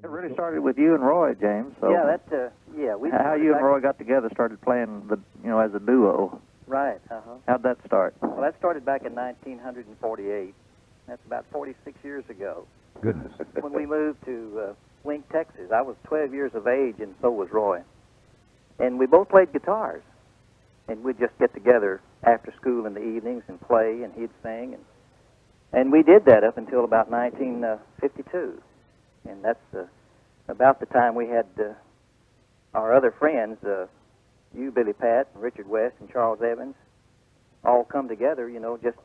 It really started with you and Roy, James. So yeah, yeah. How you and Roy got together, started playing as a duo. Right. How'd that start? Well, that started back in 1948. That's about 46 years ago. Goodness. When we moved to Wink, Texas. I was 12 years of age, and so was Roy. And we both played guitars. And we'd just get together after school in the evenings and play, and he'd sing. And we did that up until about 1952. And that's about the time we had our other friends, you, Billy Pat, and Richard West, and Charles Evans, all come together, just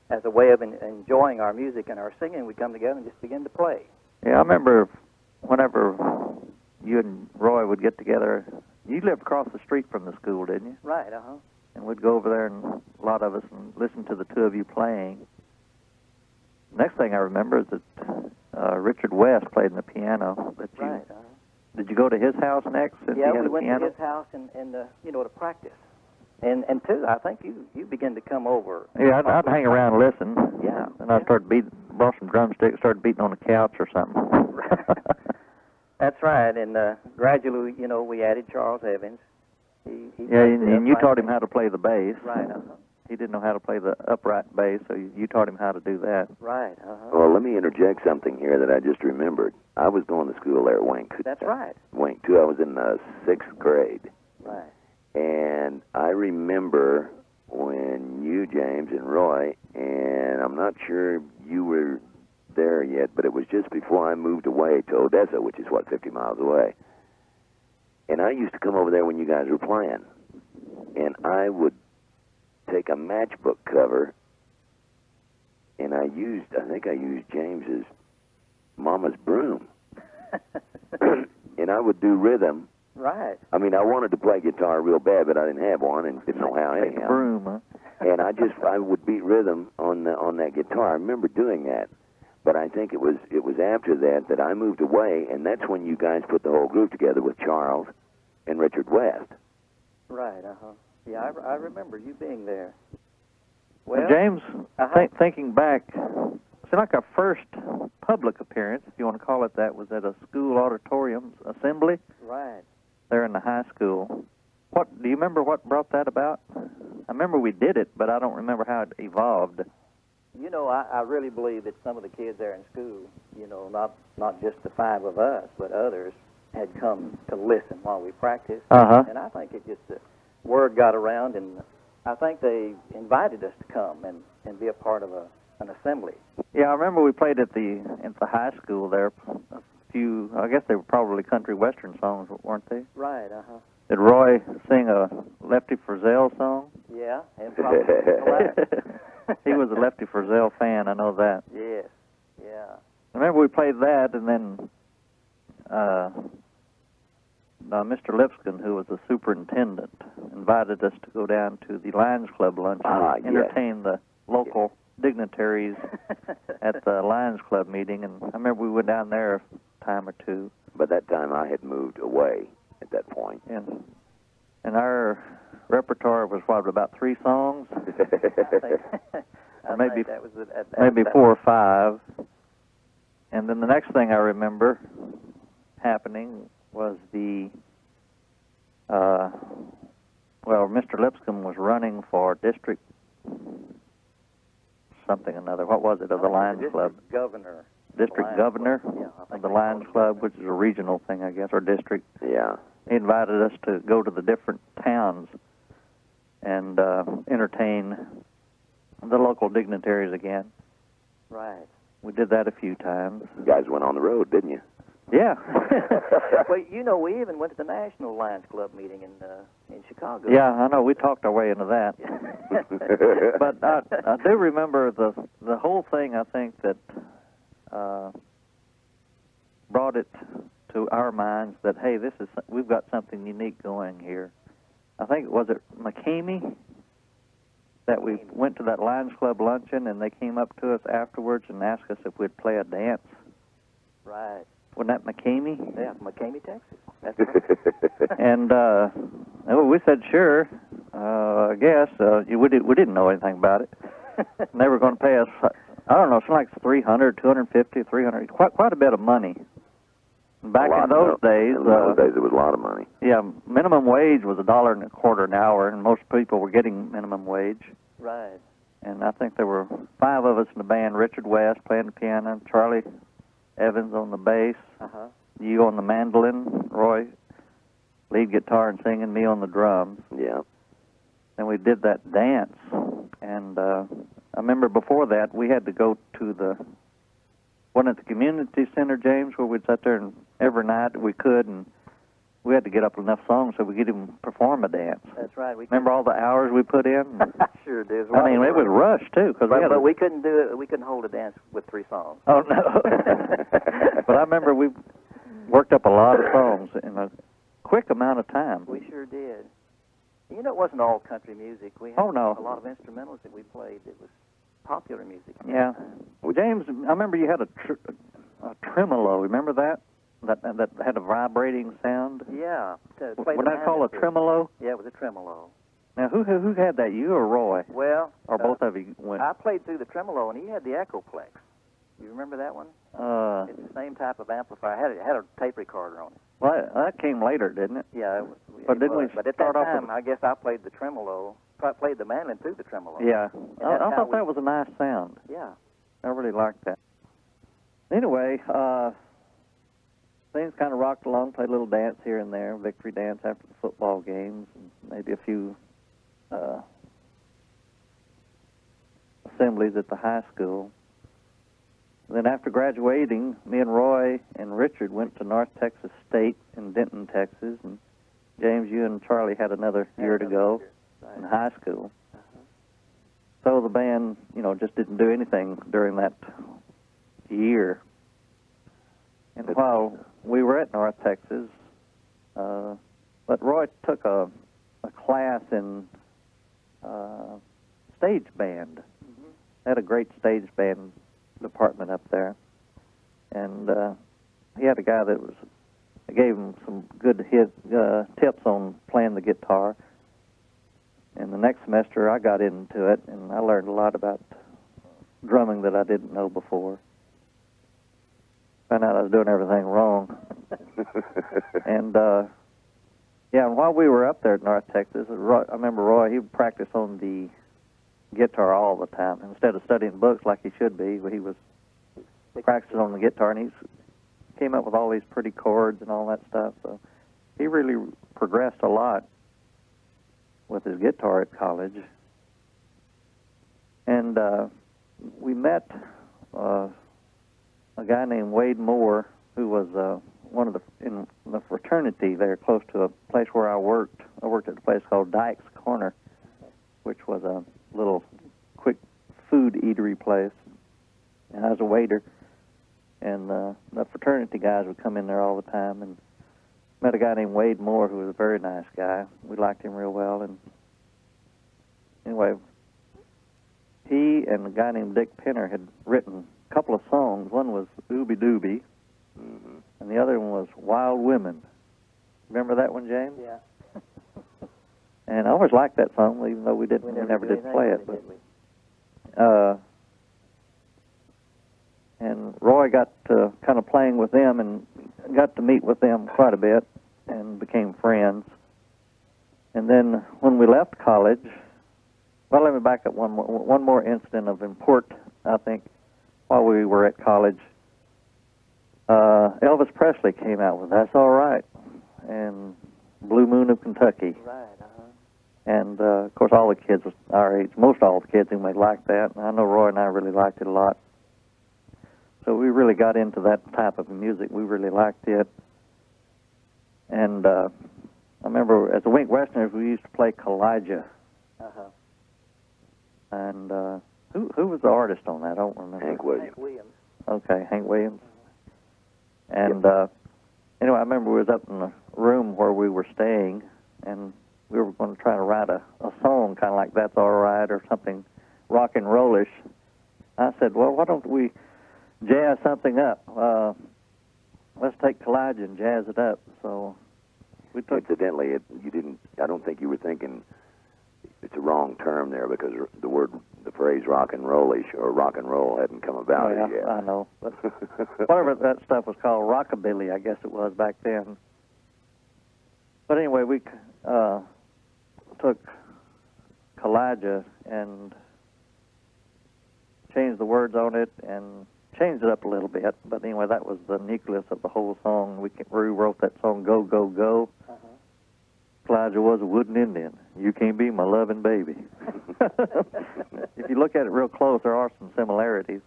as a way of enjoying our music and our singing. We'd come together and just begin to play. Yeah, I remember whenever you and Roy would get together. You lived across the street from the school, didn't you? Right, And we'd go over there, and a lot of us, and listen to the two of you playing. Next thing I remember is that Richard West played the piano. Right. Did you go to his house next? Yeah, we went to his house and to practice. And too, I think you began to come over. Yeah, I'd hang around and listen. Yeah. And I started bought some drumsticks, started beating on the couch or something. That's right. And gradually, we added Charles Evans. And you taught him how to play the bass. Right. He didn't know how to play the upright bass, so you taught him how to do that. Right. Well, let me interject something here that I just remembered. I was going to school there at Wink. That's right. Wink, too. I was in the 6th grade. Right. And I remember when you, James, and Roy, and I'm not sure you were there yet, but it was just before I moved away to Odessa, which is, 50 miles away. And I used to come over there when you guys were playing. And I would take a matchbook cover, and I think I used James's Mama's broom. And I would do rhythm. Right. I mean, I wanted to play guitar real bad, but I didn't have one and didn't know how anyhow. Broom, huh? And I would beat rhythm on that guitar. I remember doing that. But I think it was after that I moved away, and that's when you guys put the whole group together with Charles and Richard West. Right, Yeah, I remember you being there. Well, James, thinking back, it's like our first public appearance, if you want to call it that, was at a school auditorium assembly. Right. There in the high school. Do you remember what brought that about? I remember we did it, but I don't remember how it evolved. I really believe that some of the kids there in school, not just the 5 of us, but others, had come to listen while we practiced. And I think it just, the word got around, and I think they invited us to come and be a part of an assembly. Yeah, I remember we played at the high school there. A few, I guess they were probably country western songs, weren't they? Right, Did Roy sing a Lefty Frizzell song? Yeah, and probably He was a Lefty Frizzell fan, I know that. Yes, yeah. I remember we played that, and then Mr. Lipscomb, who was the superintendent, invited us to go down to the Lions Club lunch and entertain the local dignitaries at the Lions Club meeting, and I remember we went down there a time or two. By that time, I had moved away at that point. And our repertoire was, about 3 songs? I maybe think that was maybe 4 or 5. And then the next thing I remember happening was Mr. Lipscomb was running for district something or another. What was it, of the Lions Club? Governor. District governor of the Lions Club, which is a regional thing, I guess, or district. Yeah. He invited us to go to the different towns and entertain the local dignitaries again. Right. We did that a few times. You guys went on the road, didn't you? Yeah. Well, we even went to the National Lions Club meeting in Chicago. Yeah, I know. We talked our way into that. But I do remember the whole thing, I think, that brought it to our minds that, hey, we've got something unique going here. I think, was it McCamey that we went to that Lions Club luncheon, and they came up to us afterwards and asked us if we'd play a dance? Right. Wasn't that McCamey? Yeah, McCamey, Texas. That's right. And we said, sure, I guess. We didn't know anything about it. And they were going to pay us, I don't know, something like $300, $250, $300, quite a bit of money Back in those days, it was a lot of money. Yeah, minimum wage was $1.25 an hour, and most people were getting minimum wage. Right. And I think there were 5 of us in the band: Richard West playing the piano, Charlie Evans on the bass, you on the mandolin, Roy lead guitar and singing, me on the drums. Yeah. And we did that dance. And I remember before that we had to go to the one at the community center, James, where we'd sit there and every night we could, and we had to get up enough songs so we could even perform a dance. That's right. Remember all the hours we put in? I sure did. I mean, it was rushed too, but we couldn't do it. We couldn't hold a dance with 3 songs. Oh no! But I remember we worked up a lot of songs in a quick amount of time. We sure did. You know, it wasn't all country music. We had a lot of instrumentals that we played that was popular music. Yeah. Well, James, I remember you had a tremolo. Remember that? That had a vibrating sound? Yeah. What I call a tremolo? Yeah, it was a tremolo. Now, who had that, you or Roy? Well... Or both of you went? I played through the tremolo, and he had the Echoplex. You remember that one? It's the same type of amplifier. It had a tape recorder on it. Well, that came later, didn't it? Yeah, it was. But at that time, I guess I played the tremolo. I played the mandolin through the tremolo. Yeah. I thought that was a nice sound. Yeah. I really liked that. Anyway, things kind of rocked along, played a little dance here and there, victory dance after the football games, and maybe a few assemblies at the high school. Then after graduating, me and Roy and Richard went to North Texas State in Denton, Texas, and James, you and Charlie had another year to go in high school. So the band, just didn't do anything during that year. And while we were at North Texas, but Roy took a class in stage band. Had a great stage band department up there, and he had a guy that gave him some good tips on playing the guitar. And the next semester I got into it, and I learned a lot about drumming that I didn't know before. Found out I was doing everything wrong. And and while we were up there at North Texas, I remember Roy, he would practice on the guitar all the time. Instead of studying books like he should be, he was practicing on the guitar, and he came up with all these pretty chords and all that stuff. So he really progressed a lot with his guitar at college. And we met a guy named Wade Moore, who was in the fraternity there close to a place where I worked. I worked at a place called Dyke's Corner, which was a little quick food eatery place, and I was a waiter, and the fraternity guys would come in there all the time, and met a guy named Wade Moore, who was a very nice guy. We liked him real well, and anyway, he and a guy named Dick Penner had written a couple of songs. One was Ooby Dooby, and the other one was Wild Women. Remember that one, James? Yeah. And I always liked that song, even though we never did play it. But and Roy got to kind of playing with them and got to meet with them quite a bit and became friends. And then when we left college, well, let me back up one more incident of import, I think, while we were at college. Elvis Presley came out with That's All Right and Blue Moon of Kentucky. Right, And, of course, all the kids our age, most all the kids anyway, liked that. And I know Roy and I really liked it a lot. So we really got into that type of music. We really liked it. And I remember as the Wink Westerners, we used to play Kalijah. And who was the artist on that? I don't remember. Hank Williams. Hank Williams. Okay, Hank Williams. And anyway, I remember we was up in the room where we were staying, and we were going to try to write a song kind of like That's All Right or something rock and rollish. I said, well, why don't we jazz something up? Let's take Kalijah and jazz it up. So we took... Incidentally, I don't think you were thinking, it's a wrong term there, because the phrase rock and rollish, or rock and roll hadn't come about yet. I know. But whatever that stuff was called, rockabilly, I guess it was back then. But anyway, we took Kalijah and changed the words on it and changed it up a little bit. But anyway, that was the nucleus of the whole song. We wrote that song, Go, Go, Go. Kalijah was a wooden Indian. You can't be my loving baby. If you look at it real close, there are some similarities.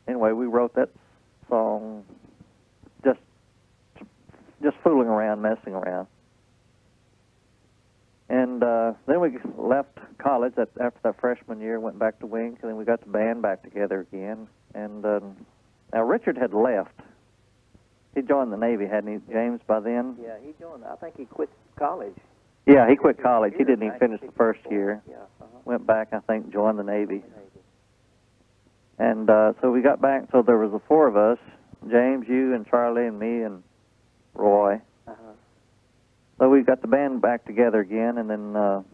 Anyway, we wrote that song just fooling around, messing around. And then we left college after that freshman year, went back to Wink, and then we got the band back together again. And now Richard had left. He joined the Navy, hadn't he, James, by then? Yeah, he joined. I think he quit college. Yeah, he quit college. He didn't even finish the first year. Yeah. Went back, I think, joined the Navy. And so we got back. So there was the four of us, James, you, and Charlie, and me, and Roy. So we got the band back together again, and then... well,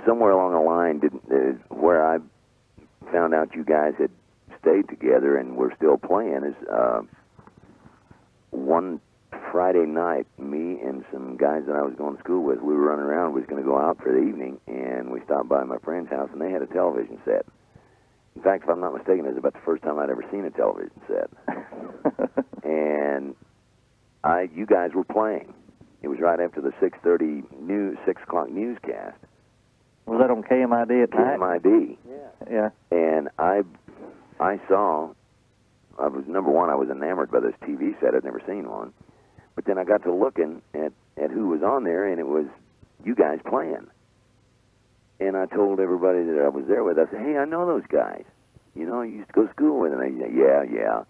somewhere along the line, where I found out you guys had stayed together and were still playing is one Friday night, me and some guys that I was going to school with, we were running around, we was going to go out for the evening, and we stopped by my friend's house, and they had a television set. In fact, if I'm not mistaken, it was about the first time I'd ever seen a television set. And you guys were playing. It was right after the 6 o'clock newscast. Was that on KMID at night? KMID. Yeah. And I saw, number one, I was enamored by this TV set. I'd never seen one. But then I got to looking at who was on there, and it was you guys playing. And I told everybody that I was there with, I said, hey, I know those guys. You know, I used to go to school with them. And they said, yeah.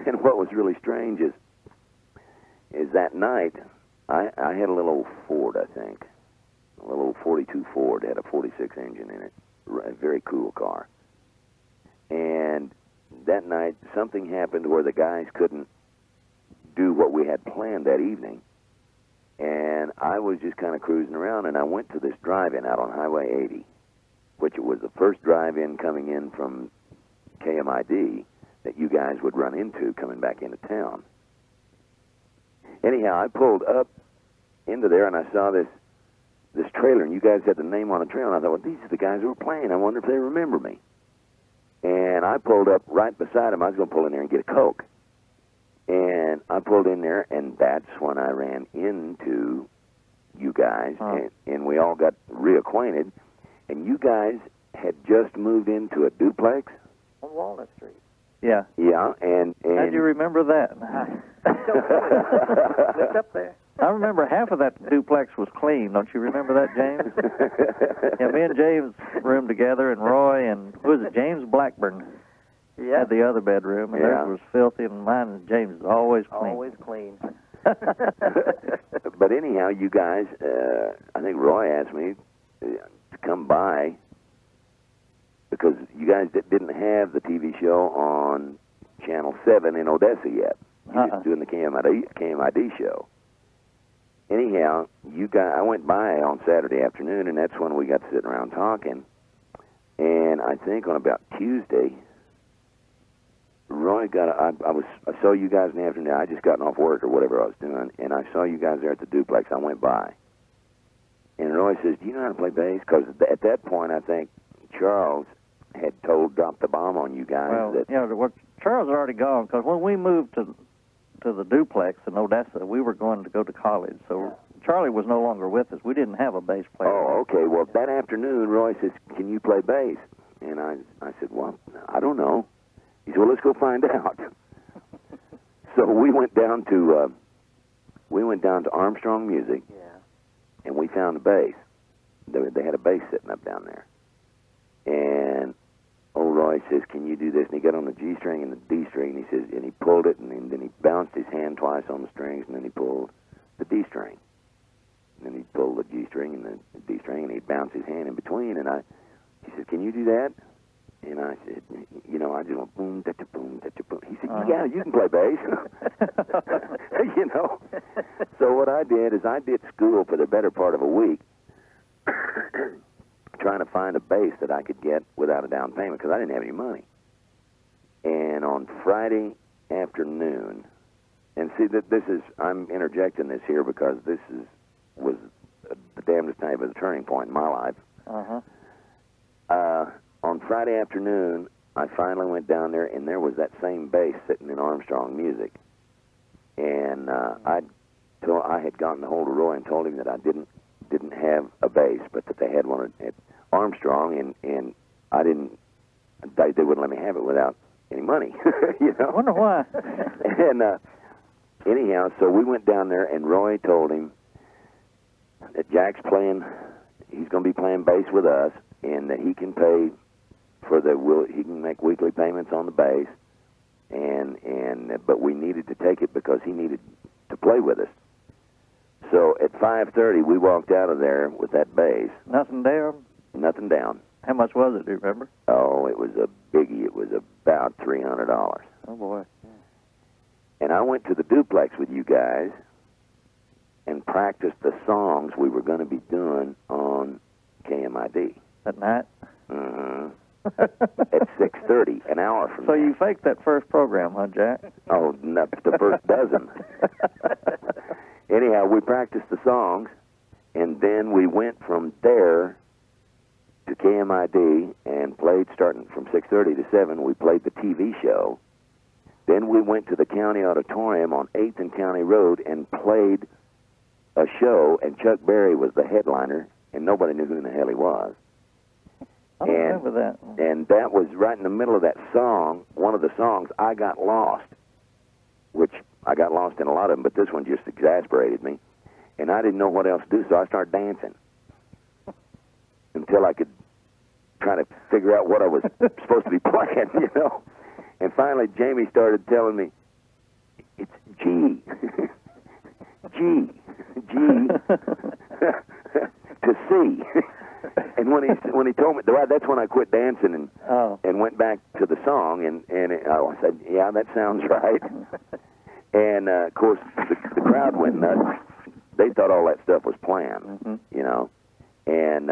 and what was really strange is that night, I had a little Ford, I think. A little 42 Ford. It had a 46 engine in it. A very cool car. And that night, something happened where the guys couldn't do what we had planned that evening. And I was just kind of cruising around, and I went to this drive-in out on Highway 80, which was the first drive-in coming in from KMID that you guys would run into coming back into town. Anyhow, I pulled up into there, and I saw this trailer, and you guys had the name on the trailer, and I thought, well, these are the guys who were playing. I wonder if they remember me. And I pulled up right beside them. I was going to pull in there and get a Coke. And I pulled in there, and that's when I ran into you guys, and we all got reacquainted. And you guys had just moved into a duplex On Walnut Street. Yeah. Yeah, and How do you remember that? It's up there. I remember half of that duplex was clean. Don't you remember that, James? Yeah, me and James roomed together, and Roy and, who was it, James Blackburn had the other bedroom, and theirs was filthy, and mine and James was always clean. Always clean. But anyhow, you guys, I think Roy asked me to come by because you guys didn't have the TV show on Channel 7 in Odessa yet. You were just doing the KMID show. Anyhow, I went by on Saturday afternoon, and that's when we got sitting around talking. And I think on about Tuesday, Roy I saw you guys in the afternoon. I just gotten off work or whatever I was doing, and I saw you guys there at the duplex. I went by. And Roy says, do you know how to play bass? Because at that point, I think Charles had dropped the bomb on you guys. Well, Charles had already gone, because when we moved to the duplex in Odessa, we were going to go to college, so Charlie was no longer with us. We didn't have a bass player. Oh, okay. Well, that afternoon, Roy says, can you play bass? And I said, well, I don't know. He said, well, let's go find out. So we went down to Armstrong Music, and we found a bass. They had a bass sitting up down there. And old Roy says, can you do this? And he got on the G string and the D string, and he says, and he pulled it, and then he bounced his hand twice on the strings, and then he pulled the D string. And then he pulled the G string and the D string, and he bounced his hand in between. And he said, can you do that? And I said, you know, I just went boom, da-da, boom, da-da, boom. He said, yeah, you can play bass. You know. So what I did is I did school for the better part of a week trying to find a bass that I could get without a down payment because I didn't have any money. And on Friday afternoon, and see that this is, I'm interjecting this here because this was the damnedest time of a turning point in my life. On Friday afternoon, I finally went down there, and there was that same bass sitting in Armstrong Music. And I had gotten a hold of Roy and told him that I didn't have a bass, but that they had one at Armstrong, and I didn't. They wouldn't let me have it without any money. You know. I wonder why. And anyhow, so we went down there, and Roy told him that Jack's playing. He's going to be playing bass with us, and that he can pay for he can make weekly payments on the bass, but we needed to take it because he needed to play with us. So at 5:30, we walked out of there with that bass. Nothing down? Nothing down. How much was it, do you remember? Oh, it was a biggie. It was about $300. Oh, boy. And I went to the duplex with you guys and practiced the songs we were going to be doing on KMID. At night? Mm-hmm. At 6:30, an hour from So now. you faked that first program, huh, Jack? Oh, no, the first dozen. Anyhow, we practiced the songs, and then we went from there to KMID and played, starting from 6:30 to 7, we played the TV show. Then we went to the county auditorium on 8th and County Road and played a show, and Chuck Berry was the headliner, and nobody knew who in the hell he was. I don't remember that. And that was right in the middle of that song, one of the songs, I Got Lost, which I got lost in a lot of them, but this one just exasperated me. And I didn't know what else to do, so I started dancing until I could try to figure out what I was supposed to be playing, you know. And finally, Jamie started telling me, it's G, G, G, to C. And when he told me, that's when I quit dancing and went back to the song, and I said, yeah, that sounds right. And, of course, the crowd went nuts. They thought all that stuff was planned, you know. And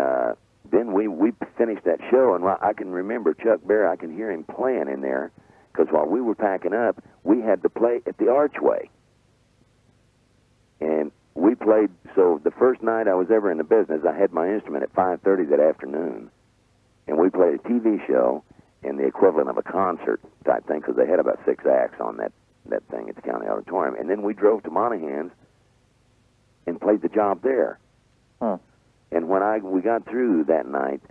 then we finished that show, and I can remember Chuck Berry, I can hear him playing in there, because while we were packing up, we had to play at the Archway. And we played, so the first night I was ever in the business, I had my instrument at 5:30 that afternoon, and we played a TV show and the equivalent of a concert type thing, because they had about 6 acts on that thing at the county auditorium. And then we drove to Monaghan's and played the job there. Huh. And when we got through that night,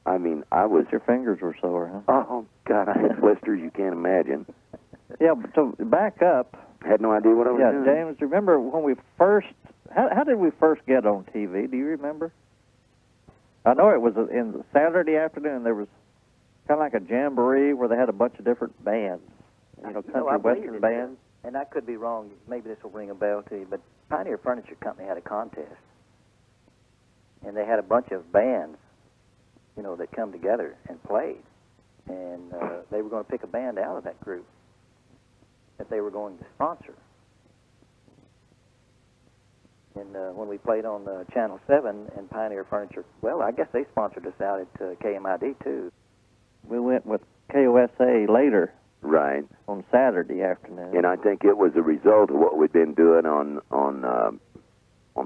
I mean, I was... Your fingers were sore, huh? Oh, God, I had blisters you can't imagine. Yeah, but so back up. Had no idea what I was doing. Yeah, James, remember when we first... How did we first get on TV? Do you remember? I know it was in the Saturday afternoon. There was kind of like a jamboree where they had a bunch of different bands. You know, country western bands. And I could be wrong. Maybe this will ring a bell to you, but Pioneer Furniture Company had a contest. And they had a bunch of bands, you know, that come together and played. And they were going to pick a band out of that group that they were going to sponsor. And when we played on Channel 7 and Pioneer Furniture, well, I guess they sponsored us out at KMID, too. We went with KOSA later. Right. On Saturday afternoon. And I think it was a result of what we'd been doing on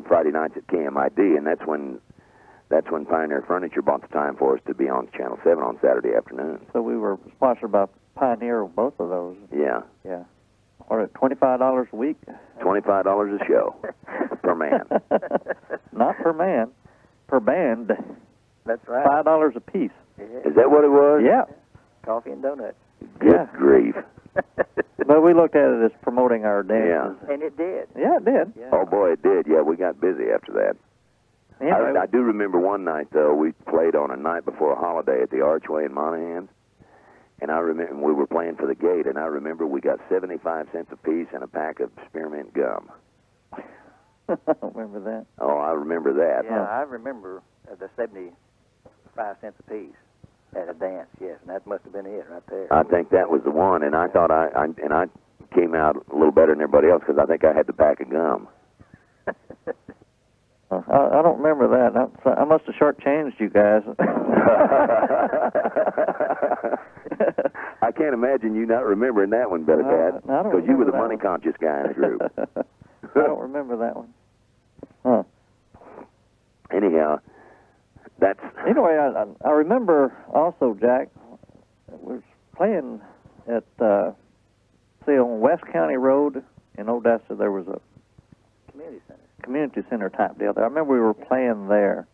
Friday nights at KMID, and that's when Pioneer Furniture bought the time for us to be on Channel 7 on Saturday afternoon. So we were sponsored by Pioneer on both of those. Yeah. Yeah. Or $25 a week? $25 a show per man. Not per man, per band. That's right. $5 a piece. Yeah. Is that what it was? Yeah. Coffee and donuts. Good grief. But we looked at it as promoting our dances. Yeah. And it did. Yeah, it did. Yeah. Oh, boy, it did. Yeah, we got busy after that. Anyway, I do remember one night, though, we played on a night before a holiday at the Archway in Monaghan, and I remember we were playing for the gate, and I remember we got 75 cents a piece and a pack of spearmint gum. I don't remember that. Oh, I remember that. Yeah, I remember the 75 cents a piece. At a dance, yes, and that must have been it right there. I think that was the one, and I thought I came out a little better than everybody else because I think I had the pack of gum. I don't remember that. I must have shortchanged you guys. I can't imagine you not remembering that one, Better Dad, because you were the money-conscious guy in the group. I don't remember that one. Huh. Anyhow, that's... Anyway, I remember also, Jack, was playing at, see, on West County Road in Odessa, there was a community center type deal there. I remember we were playing there.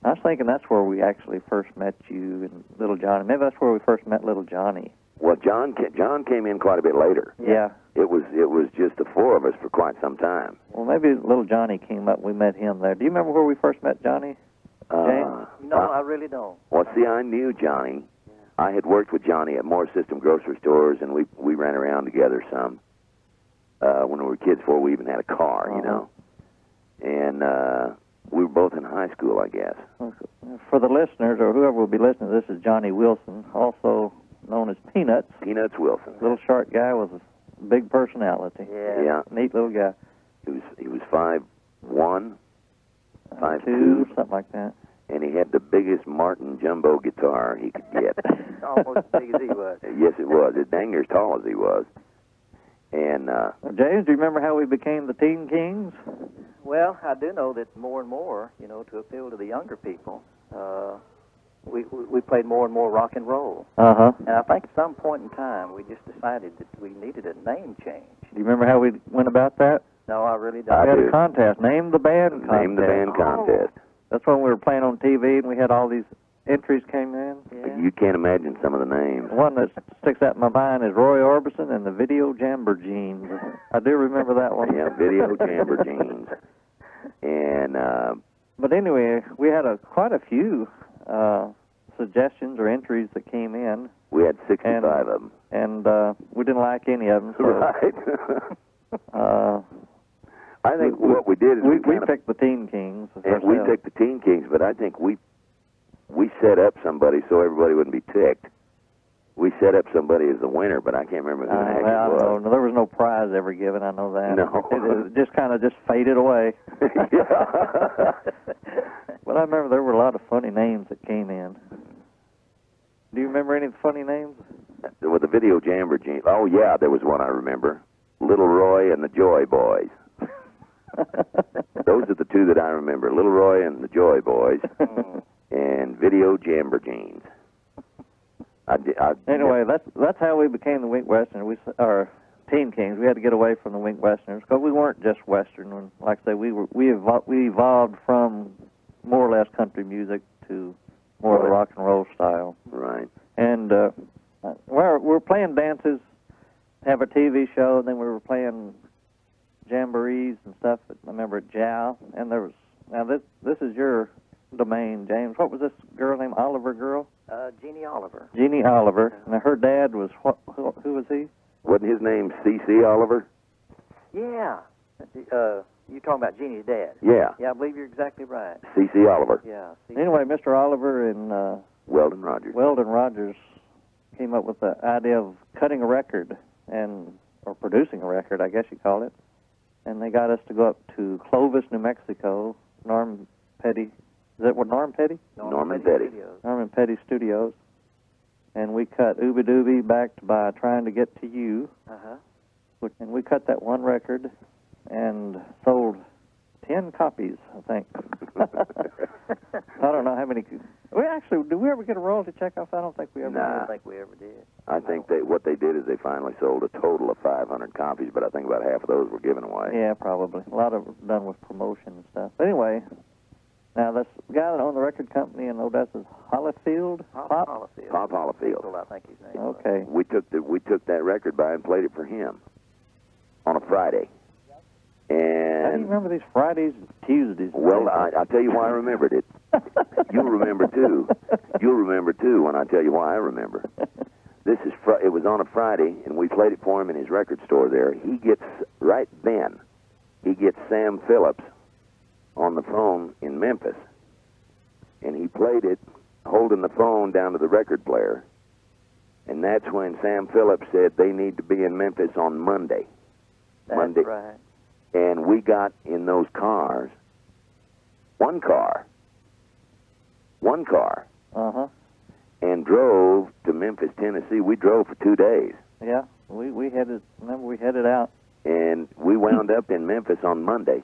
I was thinking that's where we actually first met you and Little Johnny. Maybe that's where we first met Little Johnny. Well, John came in quite a bit later. Yeah. It was just the four of us for quite some time. Well, maybe Little Johnny came up and we met him there. Do you remember where we first met Johnny? James? No, I really don't. Well, see, I knew Johnny. Yeah. I had worked with Johnny at Morrow System grocery stores, and we ran around together some when we were kids before we even had a car, you know. And we were both in high school, I guess. For the listeners, or whoever will be listening, this is Johnny Wilson, also known as Peanuts. Peanuts Wilson. Little short guy with a big personality. Yeah. Neat little guy. He was 5'1", 5'2", something like that. And he had the biggest Martin jumbo guitar he could get. Almost as big as he was. Yes, it was. It dang near as tall as he was. And James, do you remember how we became the Teen Kings? Well, I do know that more and more, you know, to appeal to the younger people, we played more and more rock and roll. Uh-huh. And I think at some point in time, we just decided that we needed a name change. Do you remember how we went about that? No, I really don't. We had a contest. Name the band contest. Name the band contest. That's when we were playing on TV, and we had all these entries came in. Yeah. You can't imagine some of the names. One that sticks out in my mind is Roy Orbison and the Video Jamborjeans. I do remember that one. Yeah, Video Jamborjeans. And but anyway, we had quite a few suggestions or entries that came in. We had 65 of them. And we didn't like any of them. So, right. I think what we did is we picked the Teen Kings. And we picked the Teen Kings, but I think we set up somebody so everybody wouldn't be ticked. We set up somebody as the winner, but I can't remember who the heck it was. No, there was no prize ever given. I know that. No. It just kind of faded away. But I remember there were a lot of funny names that came in. Do you remember any funny names? With the Video Jamboree. Oh, yeah, there was one I remember. Little Roy and the Joy Boys. Those are the two that I remember. Little Roy and the Joy Boys. And Video Jamboree. Anyway, that's how we became the Wink Western. Our Teen Kings. We had to get away from the Wink Westerners because we weren't just Western. Like I say, we evolved from more or less country music to more of the rock and roll style. Right. And we were playing dances, have a TV show, and then we were playing jamborees and stuff. I remember at Jow, and there was this is your domain, James. What was this girl named Oliver girl? Jeannie Oliver. Jeannie Oliver. Now her dad was who was he? Wasn't his name C.C. Oliver? Yeah. You're talking about Jeannie's dad. Yeah. Yeah, I believe you're exactly right. C.C. Oliver. Yeah. Anyway, Mr. Oliver and Weldon Rogers came up with the idea of cutting a record or producing a record, I guess you call it. And they got us to go up to Clovis, New Mexico. Norm Petty. Is that what Norm Petty? Norman Petty. Norman Petty Studios. And we cut Ooby Dooby backed by Trying to Get to You. Uh-huh. And we cut that one record and sold 10 copies, I think. I don't know how many. Did we ever get a royalty check off? I don't think we ever did. I don't think we ever did. I think what they did is they finally sold a total of 500 copies, but I think about half of those were given away. Yeah, probably. A lot of it done with promotion and stuff. But anyway, now this guy that owned the record company in Odessa is Hollifield? Pop Hollifield. Pop Hollifield. I think his name Okay. We took that record by and played it for him on a Friday. And how do you remember these Fridays and Tuesdays? Well, I'll tell you why I remembered it. You'll remember, too. You'll remember, too, when I tell you why I remember. It was on a Friday, and we played it for him in his record store there. He gets Sam Phillips on the phone in Memphis, and he played it holding the phone down to the record player, and that's when Sam Phillips said they need to be in Memphis on Monday. That's right. And we got in those cars, one car, Uh-huh. and drove to Memphis, Tennessee. We drove for 2 days. Yeah, we headed, remember we headed out. And we wound up in Memphis on Monday.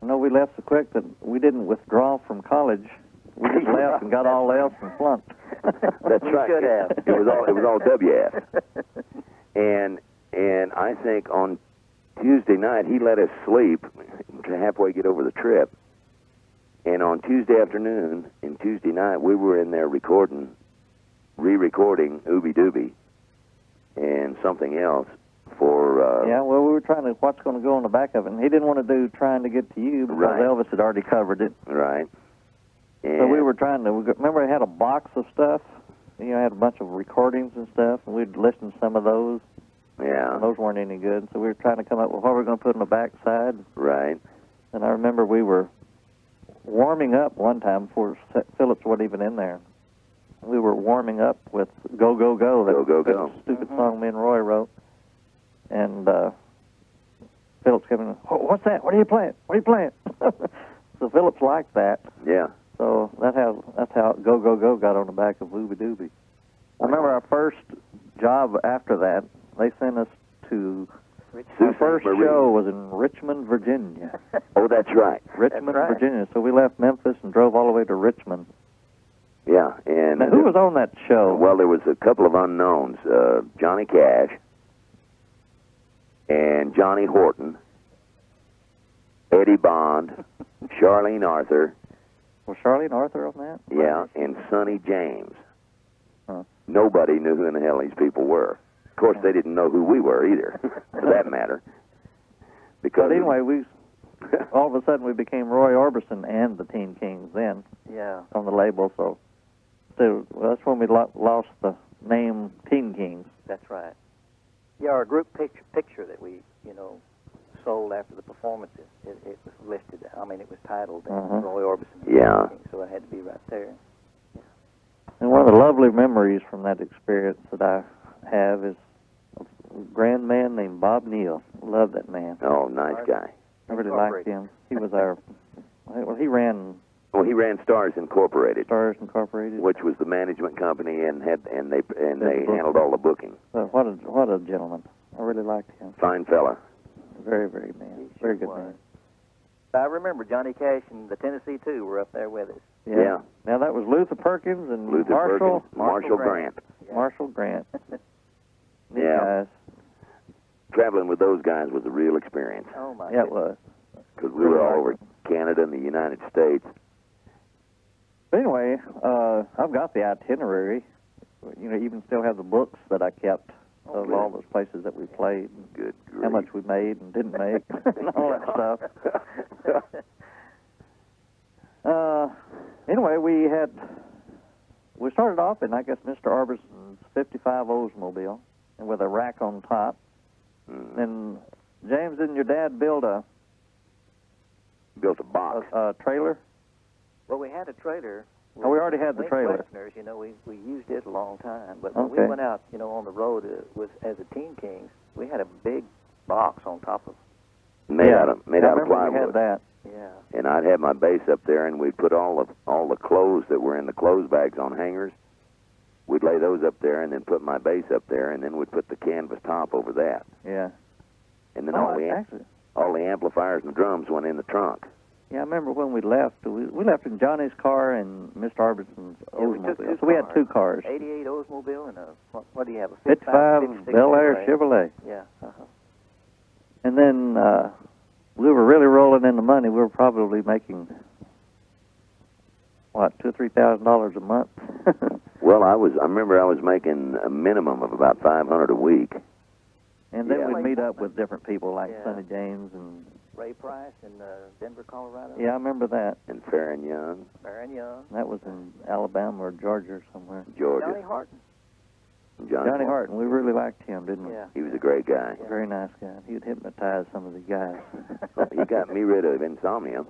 No, we left so quick that we didn't withdraw from college. We just left and got all else and flunked. That's right. Should have. It was all WF. And I think on Tuesday night he let us sleep to halfway get over the trip. And on Tuesday afternoon and Tuesday night we were in there re-recording Ooby Dooby and something else for... yeah, well, we were trying to, what's going to go on the back of it. And he didn't want to do Trying to Get to You because Right. Elvis had already covered it. Right. And So we were trying to, remember I had a box of stuff? You know, I had a bunch of recordings and stuff, and we'd listen to some of those. Yeah. And those weren't any good. So we were trying to come up with what we were going to put on the back side. Right. And I remember we were warming up one time before Phillips wasn't even in there. We were warming up with Go, Go, Go. Go, Go, that Go. stupid song me and Roy wrote. And Phillips came in, oh, what's that? What are you playing? What are you playing? So Phillips liked that. Yeah. So that's how Go, Go, Go got on the back of Ooby Dooby. I remember our first job after that, they sent us to, our first show was in Richmond, Virginia. Oh, that's right. Richmond, That's right. Virginia. So we left Memphis and drove all the way to Richmond. Yeah. And Now, who was on that show? Well, there was a couple of unknowns. Johnny Cash and Johnny Horton, Eddie Bond, Charlene Arthur, Was Charlene Arthur on that? yeah, and Sonny James. Huh. Nobody knew who in the hell these people were. Of course, they didn't know who we were either, for that matter. Because But anyway, all of a sudden we became Roy Orbison and the Teen Kings then Yeah. on the label. So well, that's when we lost the name Teen Kings. That's right. Yeah, our group picture that we, sold after the performances, it was listed. I mean, it was titled Roy Orbison. Yeah. So it had to be right there. And one of the lovely memories from that experience that I have is a grand man named Bob Neal. Love that man. Oh, nice guy. I really liked him. He was he ran Well, he ran Stars Incorporated, Stars Incorporated. which was the management company, and they handled all the booking. So what a gentleman. I really liked him. Fine fella. Very, very man. Very good man. I remember Johnny Cash and the Tennessee 2 were up there with us. Yeah. Now that was Luther Perkins and Luther Marshall Perkins, Marshall Grant. Yeah. Marshall Grant. These Yeah. guys. Traveling with those guys was a real experience Oh, my Yeah, it goodness. was. because we were all over Canada and the United States. But anyway, I've got the itinerary. Even still have the books that I kept of good. all those places that we played, and Good grief. how much we made and didn't make, and all that stuff. Anyway, we started off in, I guess, Mr. Orbison's 55 Oldsmobile, and with a rack on top. And James, didn't your dad build a Built a box. trailer? Well, we had a trailer. Oh, we already had the Wink trailer. Westerners, we used it a long time. But when Okay. we went out, on the road as a Teen Kings, we had a big box on top of. Made out of I remember plywood. we had that. Yeah. And I'd have my bass up there, and we'd put all the clothes that were in the clothes bags on hangers. We'd lay those up there, and then put my bass up there, and then we'd put the canvas top over that. Yeah. And then Oh, all the amplifiers and drums went in the trunk. Yeah, I remember when we left. We left in Johnny's car and Mr. Orbison's Yeah, we took Oldsmobile. two So we had cars. two cars. 88 Oldsmobile and what do you have? A 55 56 Bel Air Chevrolet. Yeah. And then we were really rolling in the money. We were probably making, what, $2,000 or $3,000 a month. Well, I remember I was making a minimum of about $500 a week. And then Yeah. we'd meet up with different people like Yeah. Sonny James and... Ray Price in Denver, Colorado. Yeah, I remember that. And Farron Young, Baron Young. That was in Alabama or Georgia or somewhere. Georgia. Johnny Horton. Johnny Horton. We really liked him, didn't we? Yeah. He was a great guy. Very nice guy. He would hypnotize some of the guys. He got me rid of insomnia.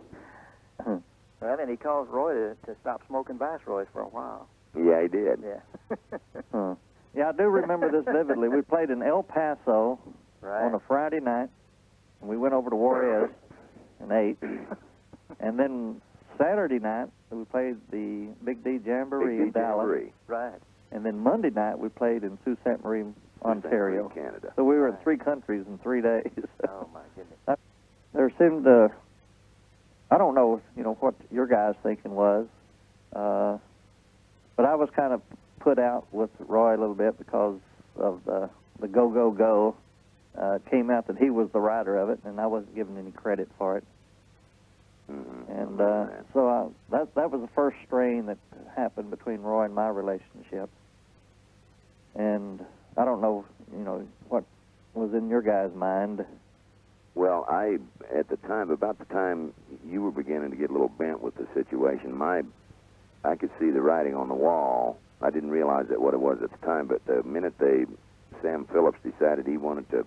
Well, and he caused Roy to stop smoking Viceroys for a while. Yeah, he did. Yeah. Huh. Yeah, I do remember this vividly. We played in El Paso Right. on a Friday night, and we went over to Juarez and ate. And then Saturday night, we played the Big D Jamboree in Dallas. Jamboree. Right. And then Monday night, we played in Sault Ste. Marie, Ontario. Sault Ste. Marie, Canada. So we were in 3 countries in 3 days. Oh, my goodness. There seemed I don't know, what your guys' thinking was, but I was kind of put out with Roy a little bit because of the Go, Go, Go. It came out that he was the writer of it, and I wasn't given any credit for it. Mm-hmm. And so that was the first strain that happened between Roy and my relationship. And I don't know, what was in your guys' mind. Well, at the time, about the time you were beginning to get a little bent with the situation, I could see the writing on the wall. I didn't realize that what it was at the time, but the minute Sam Phillips decided he wanted to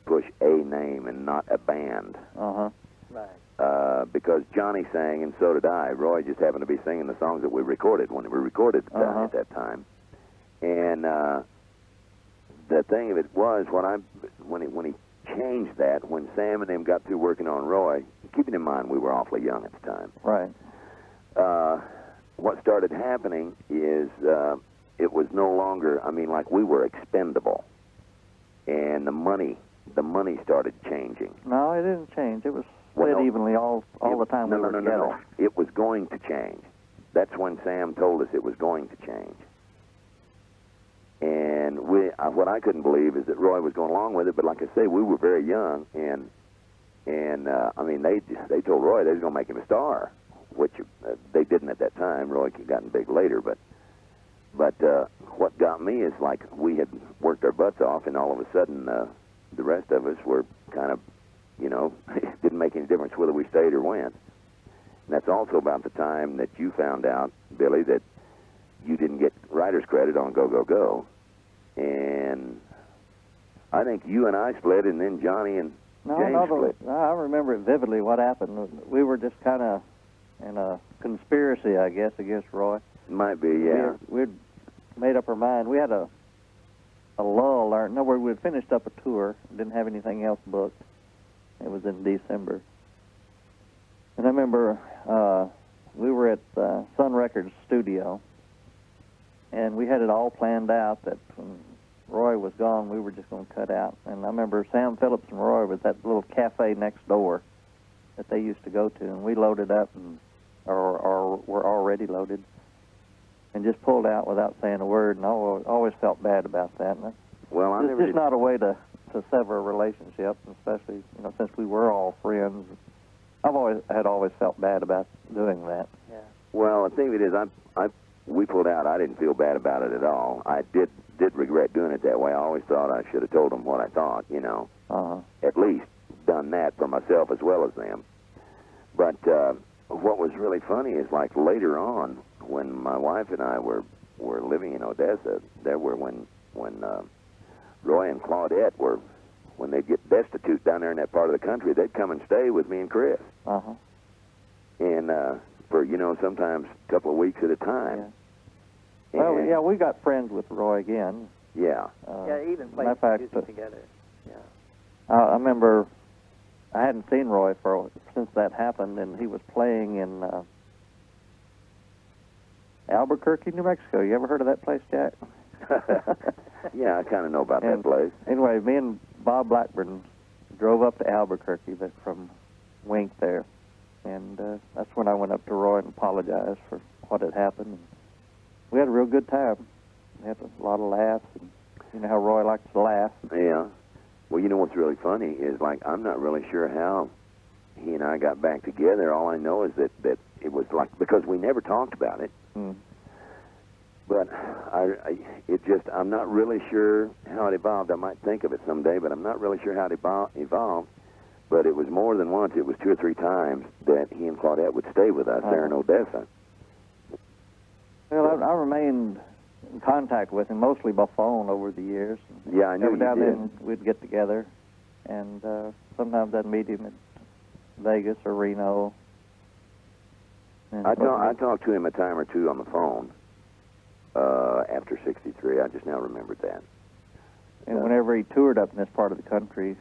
push a name and not a band. Uh-huh. Right. Because Johnny sang and so did I. Roy just happened to be singing the songs that we recorded when we recorded at that time. And the thing of it was, when he changed that, when Sam and them got through working on Roy, keeping in mind we were awfully young at the time. Right. What started happening is it was no longer, like we were expendable. And the money started changing. No, it didn't change. It was split evenly all the time we were together. No. It was going to change. That's when Sam told us it was going to change. And what I couldn't believe is that Roy was going along with it. But like I say, we were very young, and they told Roy they was going to make him a star, which they didn't at that time. Roy had gotten big later, but what got me is like we had worked our butts off, and all of a sudden the rest of us were kind of, it didn't make any difference whether we stayed or went. And that's also about the time that you found out, Billy, that you didn't get writer's credit on Go, Go, Go. And I think you and I split, and then Johnny and James split. No, I remember it vividly what happened. We were just kind of in a conspiracy, I guess, against Roy. Might be, yeah. We'd made up our mind. We had a lull. We'd finished up a tour, didn't have anything else booked. It was in December. And I remember we were at Sun Records studio, and we had it all planned out that when Roy was gone, we were just going to cut out. And I remember Sam Phillips and Roy was at that little cafe next door that they used to go to, and we loaded up or were already loaded, and just pulled out without saying a word, and I always felt bad about that. And it's just not a way to sever a relationship, especially since we were all friends. I've always felt bad about doing that. Yeah. Well, the thing of it is, we pulled out. I didn't feel bad about it at all. I did regret doing it that way. I always thought I should have told them what I thought. At least done that for myself as well as them. But what was really funny is, like, later on, when my wife and I were living in Odessa, there were when Roy and Claudette when they'd get destitute down there in that part of the country, they'd come and stay with me and Chris. Uh-huh. And for, sometimes a couple of weeks at a time. Yeah. Well, yeah, we got friends with Roy again. Yeah. Even played music together. Yeah. I remember I hadn't seen Roy since that happened, and he was playing in Albuquerque, New Mexico. You ever heard of that place, Jack? Yeah, I kind of know about that place. Anyway, me and Bob Blackburn drove up to Albuquerque from Wink there, and that's when I went up to Roy and apologized for what had happened. We had a real good time. We had a lot of laughs, and you know how Roy likes to laugh. Yeah. Well, what's really funny is, like, I'm not really sure how he and I got back together. All I know is that it was like, because we never talked about it. Mm. But I'm not really sure how it evolved. I might think of it someday, but I'm not really sure how it evolved. But it was more than once. It was 2 or 3 times that he and Claudette would stay with us there in Odessa. Well, I remained in contact with him, mostly by phone over the years. Yeah, I know you did. Every now and then we'd get together, and sometimes I'd meet him at Vegas or Reno. I talked to him a time or two on the phone after '63. I just now remembered that. And whenever he toured up in this part of the country,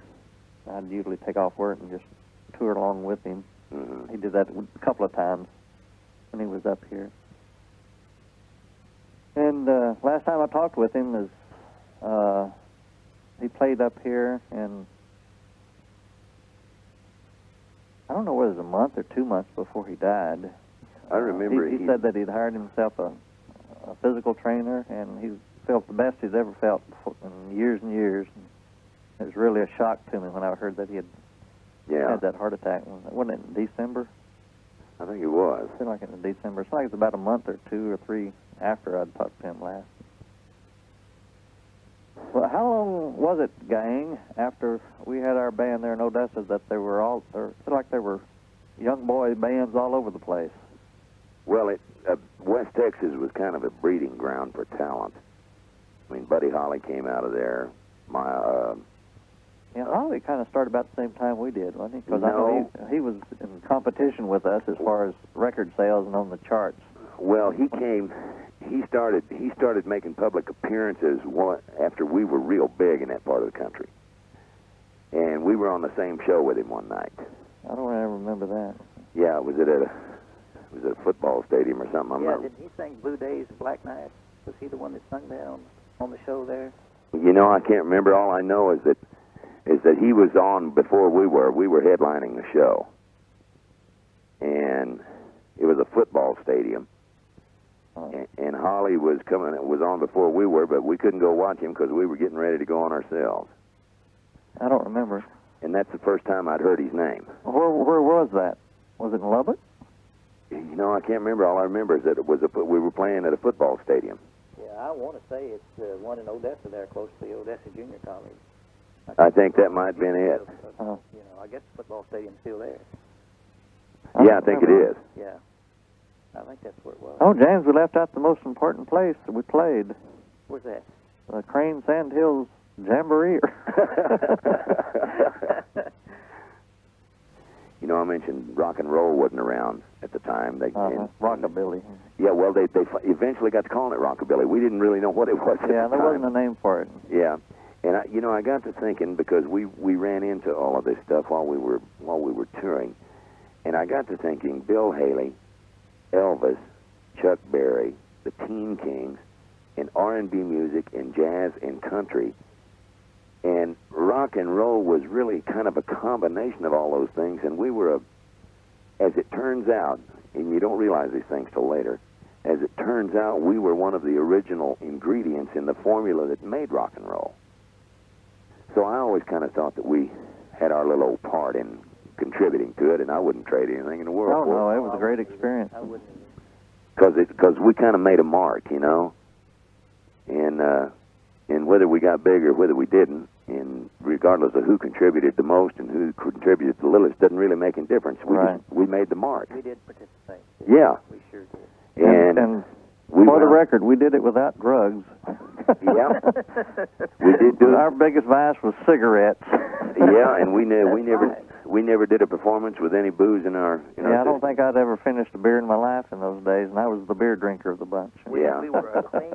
I'd usually take off work and just tour along with him. Mm-hmm. He did that a couple of times when he was up here. And last time I talked with him is he played up here, and I don't know whether it was a month or 2 months before he died. I remember he said that he'd hired himself a physical trainer, and he felt the best he's ever felt in years and years. It was really a shock to me when I heard that he had had that heart attack. Wasn't it in December? I think it was. I feel like it was in December. It's like it's about a month or 2 or 3 after I'd talked to him last. Well, how long was it, gang, after we had our band there in Odessa that they were all, or I feel like there were young boy bands all over the place? Well, West Texas was kind of a breeding ground for talent. I mean, Buddy Holly came out of there. Yeah, Holly kind of started about the same time we did, wasn't he? Because No. I know he was in competition with us as far as record sales and on the charts. Well, he came. He started making public appearances after we were real big in that part of the country, and we were on the same show with him one night. I don't ever remember that. Yeah, was it at a football stadium or something? Did he sing Blue Days and Black Nights? Was he the one that sung that on the show there? You know, I can't remember. All I know is that he was on before we were. We were headlining the show, and it was a football stadium. And Holly was on before we were, but we couldn't go watch him because we were getting ready to go on ourselves. I don't remember. And that's the first time I'd heard his name. Where was that? Was it in Lubbock? You know, I can't remember. All I remember is that we were playing at a football stadium. Yeah, I want to say it's the one in Odessa there, close to the Odessa Junior College. I think that might have been it. You know, I guess the football stadium's still there. Yeah, I think it is. Yeah. I think that's where it was. Oh, James, we left out the most important place that we played. Where's that? The Crane Sand Hills Jamboree. You know, I mentioned rock and roll wasn't around at the time. Rockabilly. Yeah, well, they eventually got to calling it rockabilly. We didn't really know what it was. Yeah, there wasn't a name for it. Yeah, and I got to thinking, because we ran into all of this stuff while we were touring, and I got to thinking, Bill Haley, Elvis, Chuck Berry, the Teen Kings, and R&B music and jazz and country. And rock and roll was really kind of a combination of all those things, and we were, as it turns out, and you don't realize these things till later, as it turns out, we were one of the original ingredients in the formula that made rock and roll. So I always kind of thought that we had our little old part in contributing to it, and I wouldn't trade anything in the world for it. Oh, no, it was a great experience. I wouldn't. Because we kind of made a mark, you know, and whether we got big or whether we didn't, and regardless of who contributed the most and who contributed the littlest, doesn't really make any difference. We made the mark. We did participate. Yeah. We sure did. And for the record, we did it without drugs. Yeah. We did do it. Our biggest vice was cigarettes. Yeah, and we never did a performance with any booze in our. I don't think I'd ever finished a beer in my life in those days, and I was the beer drinker of the bunch. We were a clean